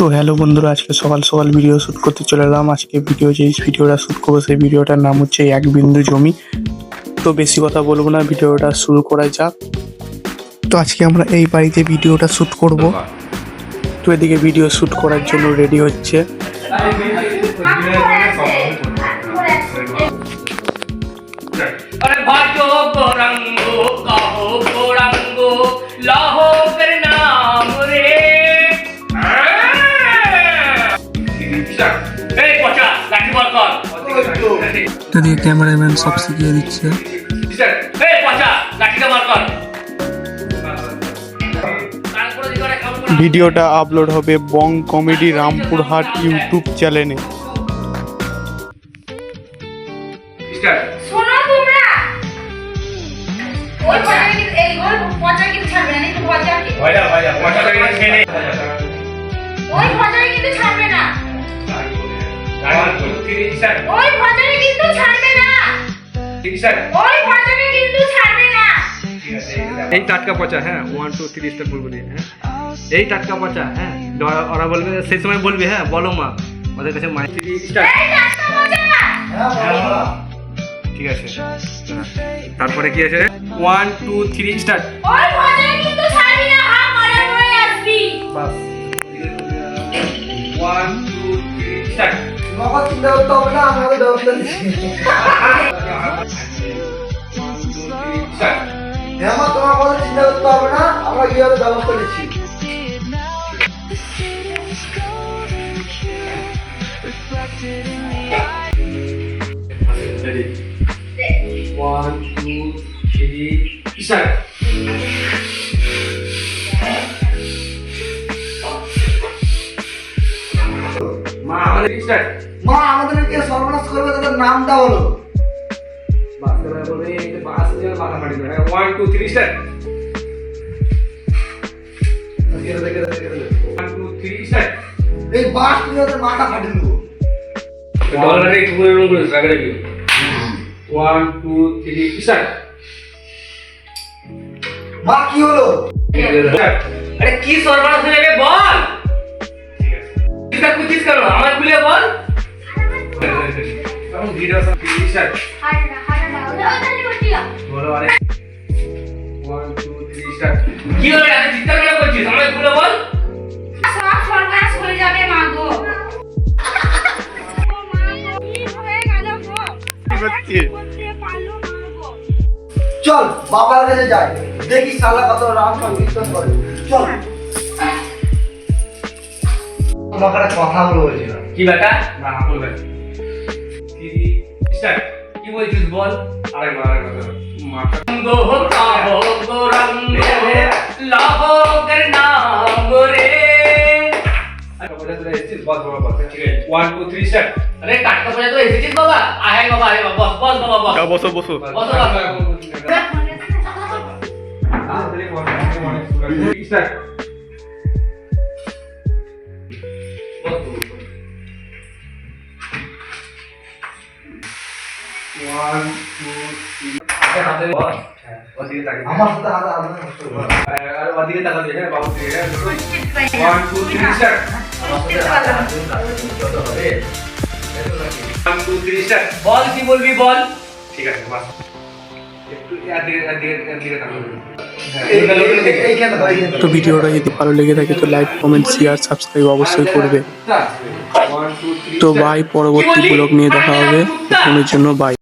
তো হ্যালো বন্ধুরা, আজকে সকাল সকাল ভিডিও শ্যুট করতে চলে এলাম। আজকে ভিডিওটা শ্যুট করবো, সেই ভিডিওটার নাম হচ্ছে এক বিন্দু জমি। তো বেশি কথা বলবো না, ভিডিওটা শুরু করা যাক। তো আজকে আমরা এই বাড়িতে ভিডিওটা শ্যুট করব। তো এদিকে ভিডিও শ্যুট করার জন্য রেডি হচ্ছে। ক্যামেরাম্যান সব শিখিয়ে দিচ্ছে। ভিডিওটা আপলোড হবে বং কমেডি রামপুরহাট ইউটিউব চ্যানেলে। এই টাটকা পচা, হ্যাঁ 1 2 3 স্টার বলবি, হ্যাঁ এই টাটকা পচা, হ্যাঁ ওরা বলবে সেই সময় বলবি, হ্যাঁ বলো মা ওদের কাছে মাই 3 স্টার, ঠিক আছে। তারপরে কি আছে 1 2 3 স্টার, ওই ভজা কিন্তু ছাড়বি না, হা মারা হয়ে আসবি বাস 1 2 3 স্টার। বাবা চিন্তা করতে হবে না, আমাকে ব্যবস্থা দিচ্ছি। হ্যাঁ মা, তোমার কথা চিন্তা করতে হবে না, আমরা কিভাবে ব্যবস্থা দিচ্ছি। One, two, three, start. মা আমাদের স্টার্ট। মা আমাদেরকে সর্বনাশ করবে, তাদের নামটা হলো বাচ্চারা বলে এই যে বাস দিয়ে মাথা মারি না। 1 2 3 স্টার্ট। 1 2 3 স্টার্ট। এই বাস নিয়ে ওদের মাথা ফাটিয়ে দেবো। ডলারে একটু করে রাখা রাখি। 1 2 3 স্টার্ট। মা কি হলো? আরে কি সর্বনাশ হয়ে যাবে বল। ঠিক আছে এটা কুচিস করো, আমার খুলে বল। তখন ভিডিও সব স্টার্ট। হাড়া ওটা করছিলা বলো আরে 1 2 3 স্টার্ট। কি হলো এত চিৎকার কেন করছিস, আমার খুলে বল। সব সর্বনাশ হয়ে যাবে মা গো। ও মা গো, কি হয়ে গেল গো? কি করছিস? করতে পারলো না গো। চল বাবার কাছে যাই, দেখি শালা কত রাম সংকীর্তন করে। চল তোমাকে একটা কথা বলছিলাম। কি বেটা? না বলবে। 3 স্টার্ট। কি বলছিস বল। আরেকবার মাথা গো হোতা হো গো রঙ্গ লাহো কর নাম রে। আরে বলে তো এসেছিস বল বাবা বল, ঠিক আছে 1 2 3 স্টার্ট। আরে টাটকা বলে তো এসেছিস বাবা। আয় বাবা, আরে বাবা বস বাবা বস। বসো বসো। বস বাবা। স্টার্ট। আমার সাথে হাত আলাদা নষ্ট করো। আর ওদিকে তাকাও, হ্যাঁ বাবু দিকে, হ্যাঁ 1 2 3 স্টার্ট। 1 2 3 স্টার্ট। বল কি বলবি বল। ঠিক আছে বাস একটু এদিকে তাকাও। তো ভিডিওটা যদি ভালো লেগে থাকে তো লাইক কমেন্ট শেয়ার সাবস্ক্রাইব অবশ্যই করবে। তো বাই, পরবর্তী ব্লগ নিয়ে দেখা হবে। তখনের জন্য বাই।